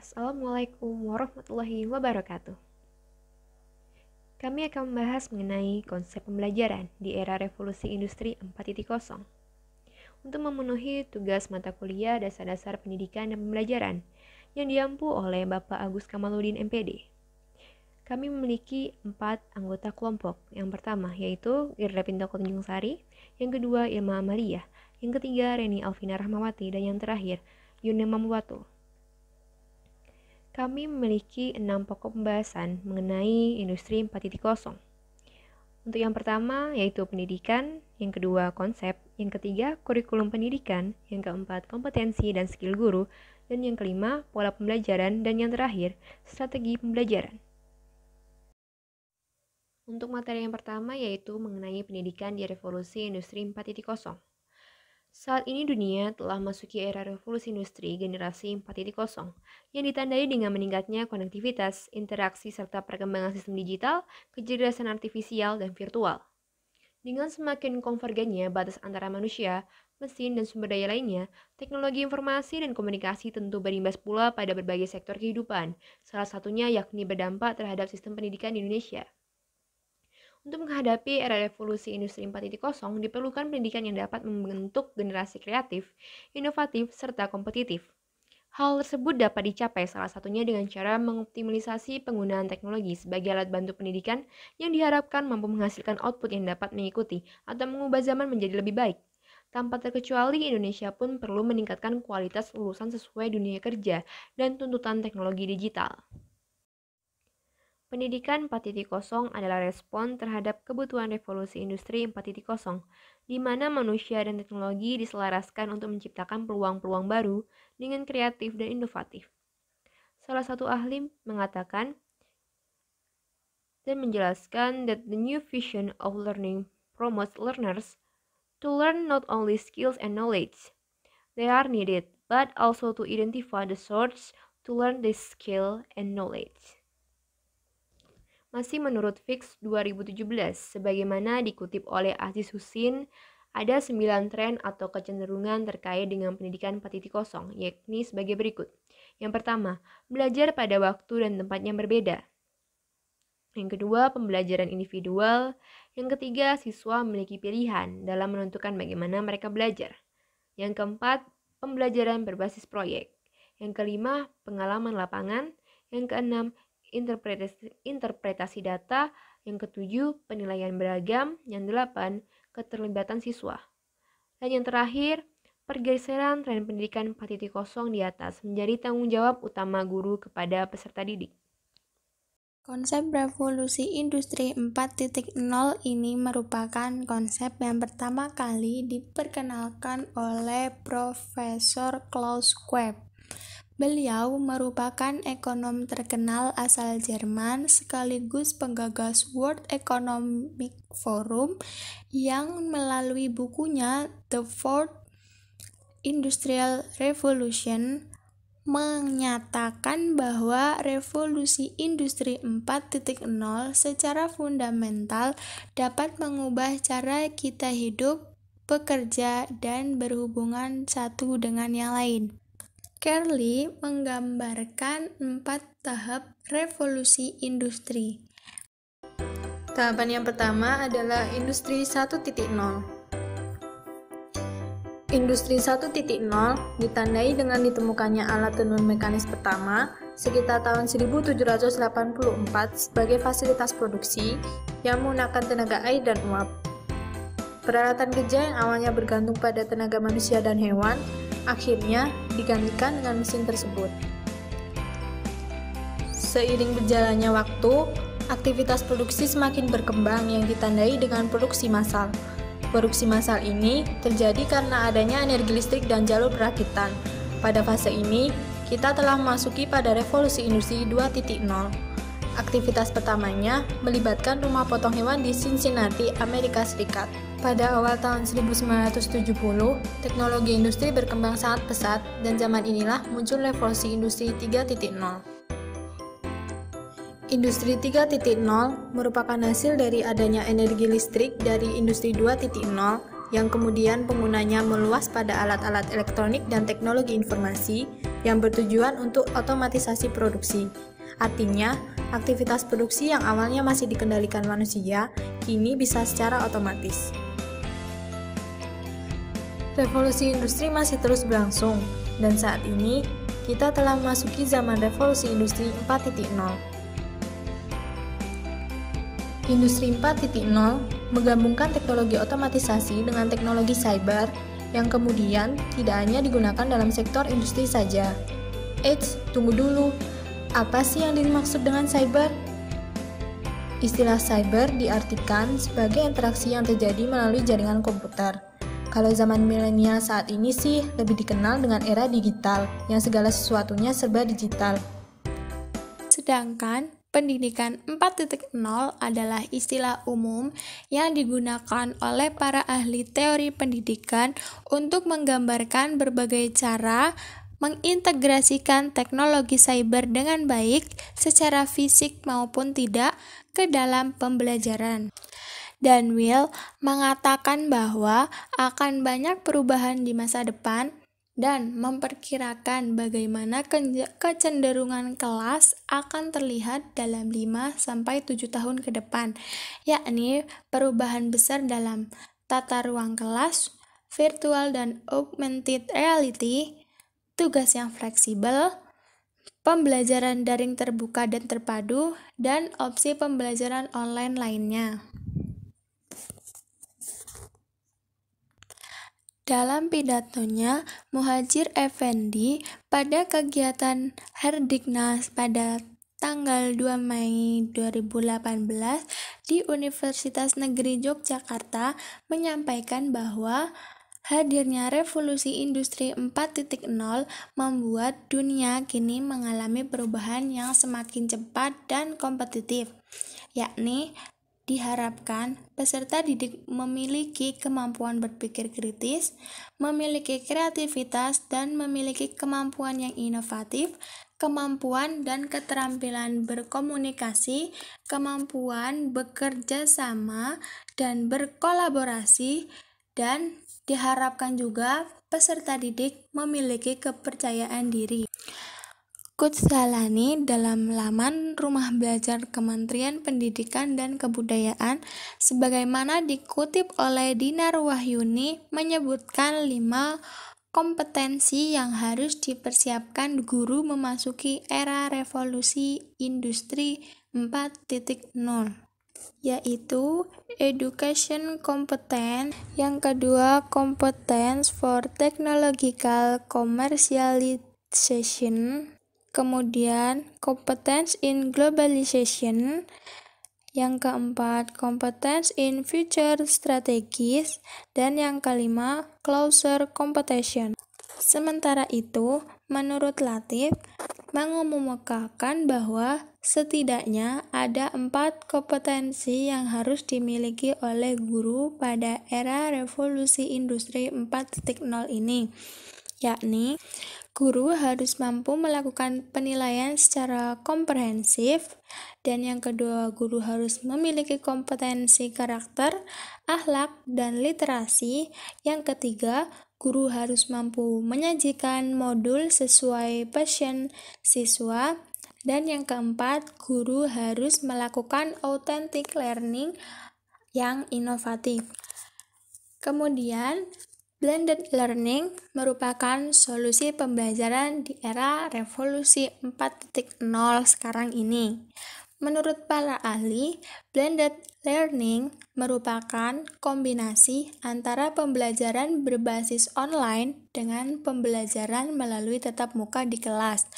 Assalamualaikum warahmatullahi wabarakatuh. Kami akan membahas mengenai konsep pembelajaran di era revolusi industri 4.0 untuk memenuhi tugas mata kuliah dasar-dasar pendidikan dan pembelajaran yang diampu oleh Bapak Agus Kamaludin MPD. Kami memiliki 4 anggota kelompok. Yang pertama yaitu Gerda Pintoko Tanjung Sari, yang kedua Ilma Amalia, yang ketiga Reni Alvina Rahmawati, dan yang terakhir Yuni Mamwato. Kami memiliki 6 pokok pembahasan mengenai industri 4.0. Untuk yang pertama yaitu pendidikan, yang kedua konsep, yang ketiga kurikulum pendidikan, yang keempat kompetensi dan skill guru, dan yang kelima pola pembelajaran, dan yang terakhir strategi pembelajaran. Untuk materi yang pertama yaitu mengenai pendidikan di revolusi industri 4.0. Saat ini dunia telah masuki era revolusi industri generasi 4.0 yang ditandai dengan meningkatnya konektivitas, interaksi, serta perkembangan sistem digital, kecerdasan artifisial, dan virtual. Dengan semakin konvergennya batas antara manusia, mesin, dan sumber daya lainnya, teknologi informasi dan komunikasi tentu berimbas pula pada berbagai sektor kehidupan, salah satunya yakni berdampak terhadap sistem pendidikan di Indonesia. Untuk menghadapi era revolusi industri 4.0, diperlukan pendidikan yang dapat membentuk generasi kreatif, inovatif, serta kompetitif. Hal tersebut dapat dicapai salah satunya dengan cara mengoptimalisasi penggunaan teknologi sebagai alat bantu pendidikan yang diharapkan mampu menghasilkan output yang dapat mengikuti atau mengubah zaman menjadi lebih baik. Tanpa terkecuali, Indonesia pun perlu meningkatkan kualitas lulusan sesuai dunia kerja dan tuntutan teknologi digital. Pendidikan 4.0 adalah respon terhadap kebutuhan revolusi industri 4.0, di mana manusia dan teknologi diselaraskan untuk menciptakan peluang-peluang baru dengan kreatif dan inovatif. Salah satu ahli mengatakan dan menjelaskan that the new vision of learning promotes learners to learn not only skills and knowledge they are needed, but also to identify the source to learn this skill and knowledge. Masih menurut Fix 2017, sebagaimana dikutip oleh Aziz Husin, ada 9 tren atau kecenderungan terkait dengan pendidikan 4.0, yakni sebagai berikut. Yang pertama, belajar pada waktu dan tempat yang berbeda. Yang kedua, pembelajaran individual. Yang ketiga, siswa memiliki pilihan dalam menentukan bagaimana mereka belajar. Yang keempat, pembelajaran berbasis proyek. Yang kelima, pengalaman lapangan. Yang keenam, interpretasi data. Yang ketujuh, penilaian beragam. Yang delapan, keterlibatan siswa. Dan yang terakhir, pergeseran tren pendidikan 4.0 di atas menjadi tanggung jawab utama guru kepada peserta didik. Konsep revolusi industri 4.0 ini merupakan konsep yang pertama kali diperkenalkan oleh Profesor Klaus Schwab. Beliau merupakan ekonom terkenal asal Jerman sekaligus penggagas World Economic Forum yang melalui bukunya The Fourth Industrial Revolution menyatakan bahwa revolusi industri 4.0 secara fundamental dapat mengubah cara kita hidup, bekerja, dan berhubungan satu dengan yang lain. Carly menggambarkan 4 tahap revolusi industri. Tahapan yang pertama adalah industri 1.0. Industri 1.0 ditandai dengan ditemukannya alat tenun mekanis pertama sekitar tahun 1784 sebagai fasilitas produksi yang menggunakan tenaga air dan uap. Peralatan kerja yang awalnya bergantung pada tenaga manusia dan hewan akhirnya digantikan dengan mesin tersebut. Seiring berjalannya waktu, aktivitas produksi semakin berkembang yang ditandai dengan produksi massal. Produksi massal ini terjadi karena adanya energi listrik dan jalur perakitan. Pada fase ini, kita telah memasuki pada revolusi industri 2.0. Aktivitas pertamanya melibatkan rumah potong hewan di Cincinnati, Amerika Serikat. Pada awal tahun 1970, teknologi industri berkembang sangat pesat dan zaman inilah muncul revolusi industri 3.0. Industri 3.0 merupakan hasil dari adanya energi listrik dari industri 2.0 yang kemudian penggunanya meluas pada alat-alat elektronik dan teknologi informasi yang bertujuan untuk otomatisasi produksi. Artinya, aktivitas produksi yang awalnya masih dikendalikan manusia, kini bisa secara otomatis. Revolusi industri masih terus berlangsung, dan saat ini kita telah memasuki zaman revolusi industri 4.0. Industri 4.0 menggabungkan teknologi otomatisasi dengan teknologi cyber yang kemudian tidak hanya digunakan dalam sektor industri saja. Eits, tunggu dulu. Apa sih yang dimaksud dengan cyber? Istilah cyber diartikan sebagai interaksi yang terjadi melalui jaringan komputer. Kalau zaman milenial saat ini sih lebih dikenal dengan era digital, yang segala sesuatunya serba digital. Sedangkan pendidikan 4.0 adalah istilah umum yang digunakan oleh para ahli teori pendidikan untuk menggambarkan berbagai cara mengintegrasikan teknologi cyber dengan baik secara fisik maupun tidak ke dalam pembelajaran. Dan Will mengatakan bahwa akan banyak perubahan di masa depan dan memperkirakan bagaimana kecenderungan kelas akan terlihat dalam 5-7 tahun ke depan, yakni perubahan besar dalam tata ruang kelas, virtual dan augmented reality, tugas yang fleksibel, pembelajaran daring terbuka dan terpadu, dan opsi pembelajaran online lainnya. Dalam pidatonya, Muhadjir Effendi pada kegiatan Herdiknas pada tanggal 2 Mei 2018 di Universitas Negeri Yogyakarta menyampaikan bahwa hadirnya revolusi industri 4.0 membuat dunia kini mengalami perubahan yang semakin cepat dan kompetitif, yakni diharapkan peserta didik memiliki kemampuan berpikir kritis, memiliki kreativitas, dan memiliki kemampuan yang inovatif, kemampuan dan keterampilan berkomunikasi, kemampuan bekerja sama dan berkolaborasi, dan diharapkan juga peserta didik memiliki kepercayaan diri. Kutsalani dalam laman Rumah Belajar Kementerian Pendidikan dan Kebudayaan sebagaimana dikutip oleh Dinar Wahyuni menyebutkan 5 kompetensi yang harus dipersiapkan guru memasuki era revolusi industri 4.0, yaitu education competence, yang kedua competence for technological commercialization, kemudian competence in globalization, yang keempat competence in future strategies, dan yang kelima closer competition. Sementara itu, menurut Latif, mengemukakan bahwa setidaknya ada 4 kompetensi yang harus dimiliki oleh guru pada era revolusi industri 4.0 ini, yakni guru harus mampu melakukan penilaian secara komprehensif, dan yang kedua, guru harus memiliki kompetensi karakter, akhlak, dan literasi. Yang ketiga, guru harus mampu menyajikan modul sesuai passion siswa, dan yang keempat, guru harus melakukan authentic learning yang inovatif. Kemudian, blended learning merupakan solusi pembelajaran di era revolusi 4.0 sekarang ini. Menurut para ahli, blended learning merupakan kombinasi antara pembelajaran berbasis online dengan pembelajaran melalui tatap muka di kelas,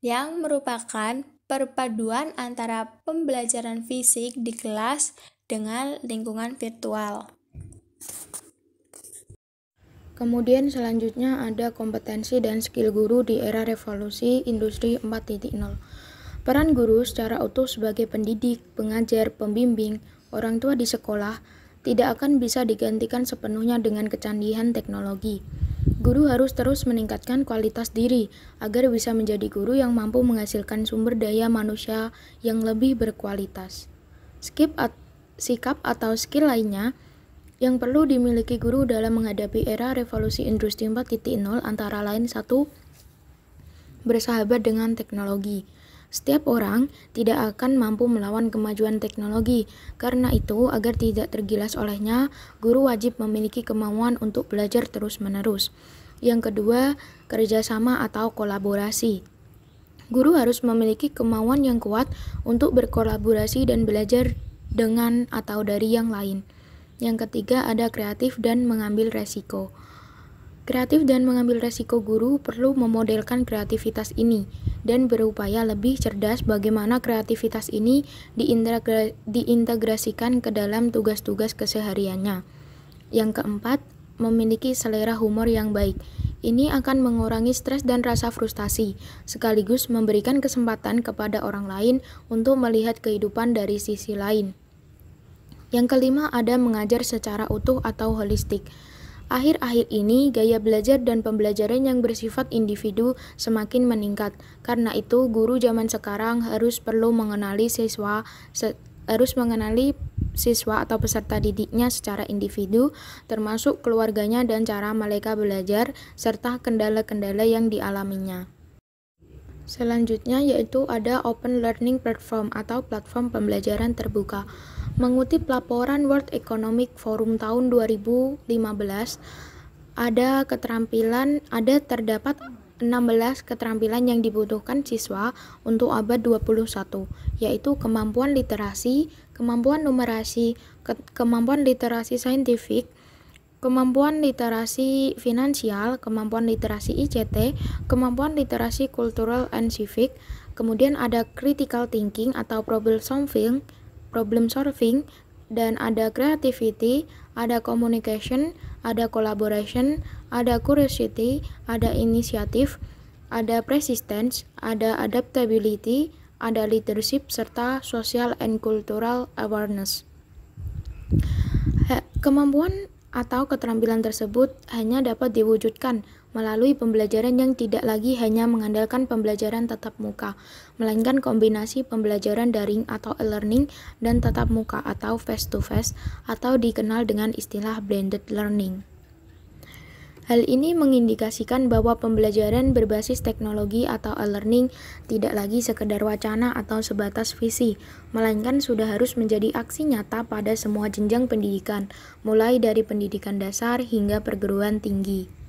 yang merupakan perpaduan antara pembelajaran fisik di kelas dengan lingkungan virtual. Kemudian selanjutnya ada kompetensi dan skill guru di era revolusi industri 4.0. Peran guru secara utuh sebagai pendidik, pengajar, pembimbing, orang tua di sekolah tidak akan bisa digantikan sepenuhnya dengan kecanggihan teknologi. Guru harus terus meningkatkan kualitas diri agar bisa menjadi guru yang mampu menghasilkan sumber daya manusia yang lebih berkualitas. Sikap atau skill lainnya yang perlu dimiliki guru dalam menghadapi era revolusi industri 4.0 antara lain 1. bersahabat dengan teknologi. Setiap orang tidak akan mampu melawan kemajuan teknologi. Karena itu, agar tidak tergilas olehnya, guru wajib memiliki kemauan untuk belajar terus-menerus. Yang kedua, kerjasama atau kolaborasi. Guru harus memiliki kemauan yang kuat untuk berkolaborasi dan belajar dengan atau dari yang lain. Yang ketiga, ada kreatif dan mengambil resiko. Kreatif dan mengambil resiko guru perlu memodelkan kreativitas ini dan berupaya lebih cerdas bagaimana kreativitas ini diintegrasikan ke dalam tugas-tugas kesehariannya. Yang keempat, memiliki selera humor yang baik. Ini akan mengurangi stres dan rasa frustasi, sekaligus memberikan kesempatan kepada orang lain untuk melihat kehidupan dari sisi lain. Yang kelima, ada mengajar secara utuh atau holistik. Akhir-akhir ini, gaya belajar dan pembelajaran yang bersifat individu semakin meningkat. Karena itu, guru zaman sekarang harus mengenali siswa atau peserta didiknya secara individu, termasuk keluarganya dan cara mereka belajar, serta kendala-kendala yang dialaminya. Selanjutnya yaitu ada Open Learning Platform atau platform pembelajaran terbuka. Mengutip laporan World Economic Forum tahun 2015, terdapat 16 keterampilan yang dibutuhkan siswa untuk abad 21, yaitu kemampuan literasi, kemampuan numerasi, kemampuan literasi saintifik, kemampuan literasi finansial, kemampuan literasi ICT, kemampuan literasi cultural and civic, kemudian ada critical thinking atau problem solving, dan ada creativity, ada communication, ada collaboration, ada curiosity, ada initiative, ada persistence, ada adaptability, ada leadership, serta social and cultural awareness. Kemampuan atau keterampilan tersebut hanya dapat diwujudkan melalui pembelajaran yang tidak lagi hanya mengandalkan pembelajaran tatap muka, melainkan kombinasi pembelajaran daring atau e-learning dan tatap muka atau face-to-face atau dikenal dengan istilah blended learning. Hal ini mengindikasikan bahwa pembelajaran berbasis teknologi atau e-learning tidak lagi sekedar wacana atau sebatas visi, melainkan sudah harus menjadi aksi nyata pada semua jenjang pendidikan, mulai dari pendidikan dasar hingga perguruan tinggi.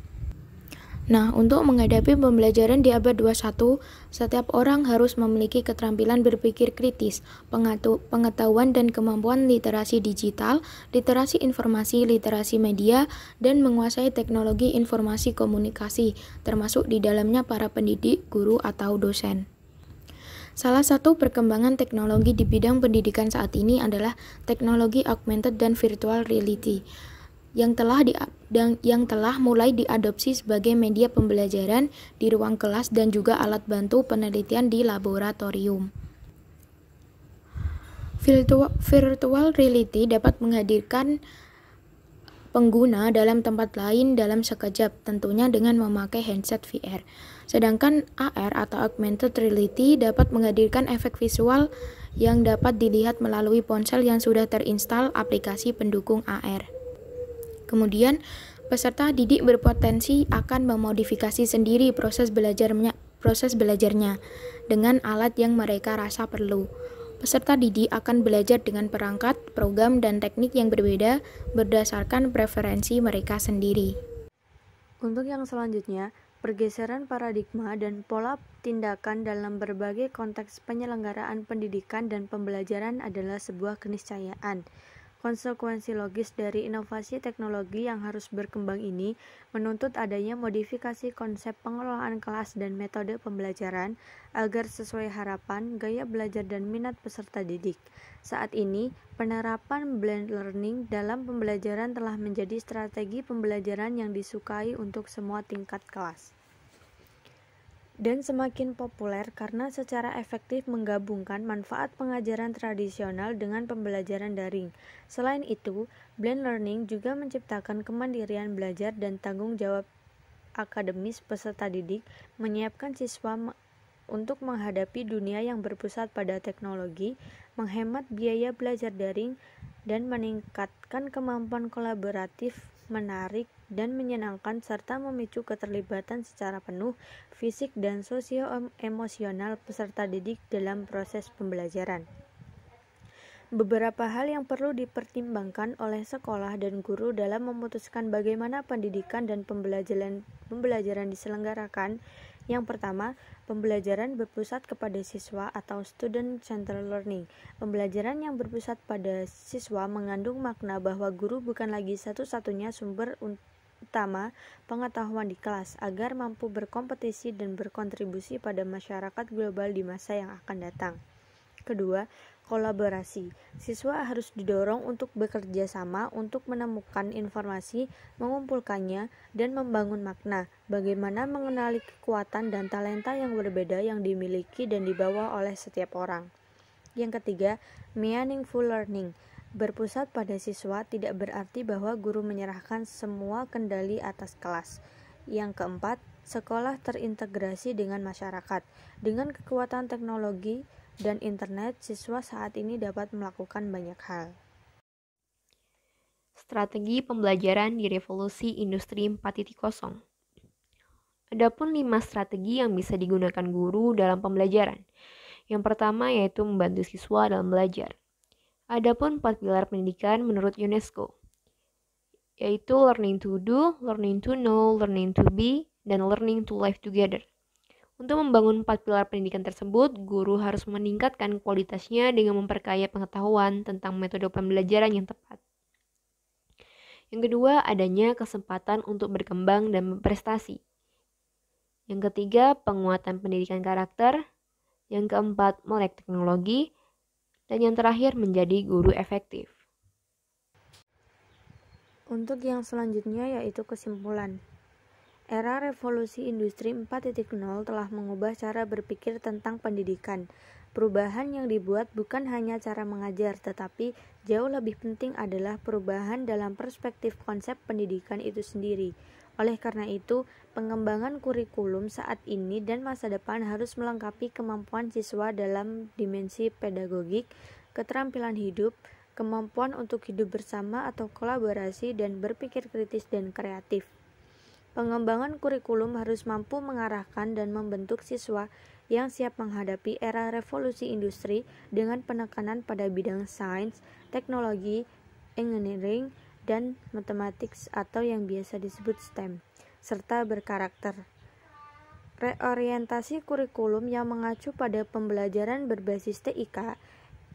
Nah, untuk menghadapi pembelajaran di abad 21, setiap orang harus memiliki keterampilan berpikir kritis, pengetahuan dan kemampuan literasi digital, literasi informasi, literasi media, dan menguasai teknologi informasi komunikasi, termasuk di dalamnya para pendidik, guru, atau dosen. Salah satu perkembangan teknologi di bidang pendidikan saat ini adalah teknologi augmented dan virtual reality, yang telah mulai diadopsi sebagai media pembelajaran di ruang kelas dan juga alat bantu penelitian di laboratorium. Virtual reality dapat menghadirkan pengguna dalam tempat lain dalam sekejap, tentunya dengan memakai headset VR. Sedangkan AR atau augmented reality dapat menghadirkan efek visual yang dapat dilihat melalui ponsel yang sudah terinstall aplikasi pendukung AR. Kemudian, peserta didik berpotensi akan memodifikasi sendiri proses belajarnya dengan alat yang mereka rasa perlu. Peserta didik akan belajar dengan perangkat, program, dan teknik yang berbeda berdasarkan preferensi mereka sendiri. Untuk yang selanjutnya, pergeseran paradigma dan pola tindakan dalam berbagai konteks penyelenggaraan pendidikan dan pembelajaran adalah sebuah keniscayaan. Konsekuensi logis dari inovasi teknologi yang harus berkembang ini menuntut adanya modifikasi konsep pengelolaan kelas dan metode pembelajaran agar sesuai harapan, gaya belajar dan minat peserta didik. Saat ini, penerapan blended learning dalam pembelajaran telah menjadi strategi pembelajaran yang disukai untuk semua tingkat kelas, dan semakin populer karena secara efektif menggabungkan manfaat pengajaran tradisional dengan pembelajaran daring. Selain itu, blended learning juga menciptakan kemandirian belajar dan tanggung jawab akademis peserta didik, menyiapkan siswa untuk menghadapi dunia yang berpusat pada teknologi, menghemat biaya belajar daring, dan meningkatkan kemampuan kolaboratif, menarik, dan menyenangkan serta memicu keterlibatan secara penuh fisik dan sosio-emosional peserta didik dalam proses pembelajaran. Beberapa hal yang perlu dipertimbangkan oleh sekolah dan guru dalam memutuskan bagaimana pendidikan dan pembelajaran diselenggarakan. Yang pertama, pembelajaran berpusat kepada siswa atau student-centered learning. Pembelajaran yang berpusat pada siswa mengandung makna bahwa guru bukan lagi satu-satunya sumber utama pengetahuan di kelas agar mampu berkompetisi dan berkontribusi pada masyarakat global di masa yang akan datang. Kedua, kolaborasi. Siswa harus didorong untuk bekerja sama untuk menemukan informasi, mengumpulkannya, dan membangun makna. Bagaimana mengenali kekuatan dan talenta yang berbeda yang dimiliki dan dibawa oleh setiap orang. Yang ketiga, meaningful learning. Berpusat pada siswa tidak berarti bahwa guru menyerahkan semua kendali atas kelas. Yang keempat, sekolah terintegrasi dengan masyarakat. Dengan kekuatan teknologi dan internet, siswa saat ini dapat melakukan banyak hal. Strategi pembelajaran di revolusi industri 4.0. Adapun 5 strategi yang bisa digunakan guru dalam pembelajaran. Yang pertama yaitu membantu siswa dalam belajar. Adapun 4 pilar pendidikan menurut UNESCO, yaitu learning to do, learning to know, learning to be, dan learning to live together. Untuk membangun 4 pilar pendidikan tersebut, guru harus meningkatkan kualitasnya dengan memperkaya pengetahuan tentang metode pembelajaran yang tepat. Yang kedua, adanya kesempatan untuk berkembang dan berprestasi. Yang ketiga, penguatan pendidikan karakter. Yang keempat, melek teknologi. Dan yang terakhir, menjadi guru efektif. Untuk yang selanjutnya yaitu kesimpulan. Era revolusi industri 4.0 telah mengubah cara berpikir tentang pendidikan. Perubahan yang dibuat bukan hanya cara mengajar, tetapi jauh lebih penting adalah perubahan dalam perspektif konsep pendidikan itu sendiri. Oleh karena itu, pengembangan kurikulum saat ini dan masa depan harus melengkapi kemampuan siswa dalam dimensi pedagogik, keterampilan hidup, kemampuan untuk hidup bersama atau kolaborasi, dan berpikir kritis dan kreatif. Pengembangan kurikulum harus mampu mengarahkan dan membentuk siswa yang siap menghadapi era revolusi industri dengan penekanan pada bidang sains, teknologi, engineering, dan matematik atau yang biasa disebut STEM, serta berkarakter. Reorientasi kurikulum yang mengacu pada pembelajaran berbasis TIK,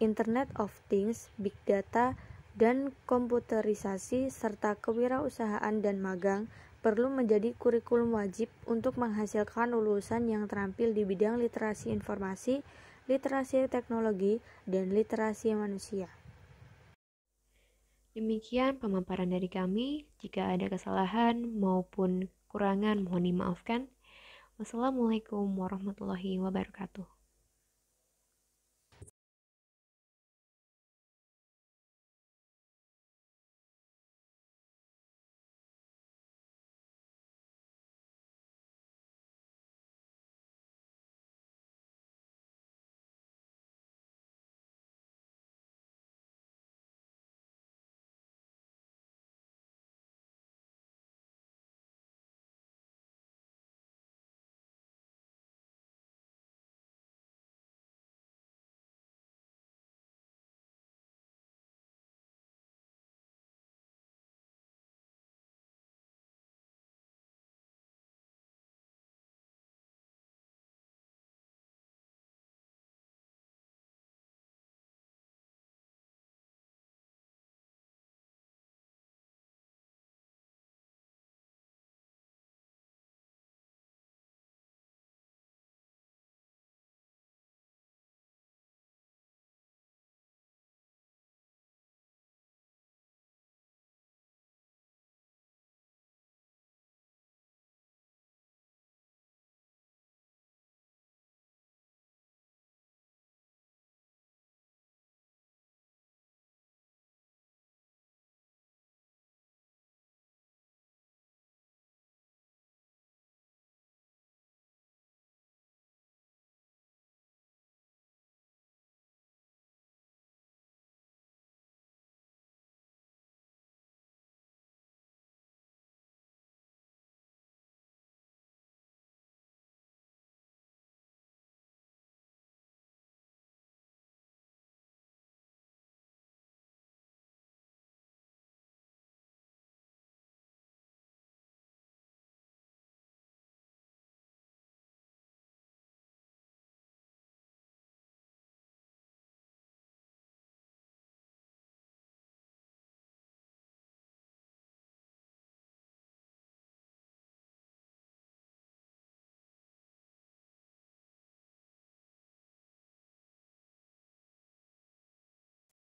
Internet of Things, Big Data, dan komputerisasi, serta kewirausahaan dan magang perlu menjadi kurikulum wajib untuk menghasilkan lulusan yang terampil di bidang literasi informasi, literasi teknologi, dan literasi manusia. Demikian pemaparan dari kami. Jika ada kesalahan maupun kekurangan mohon dimaafkan. Wassalamualaikum warahmatullahi wabarakatuh.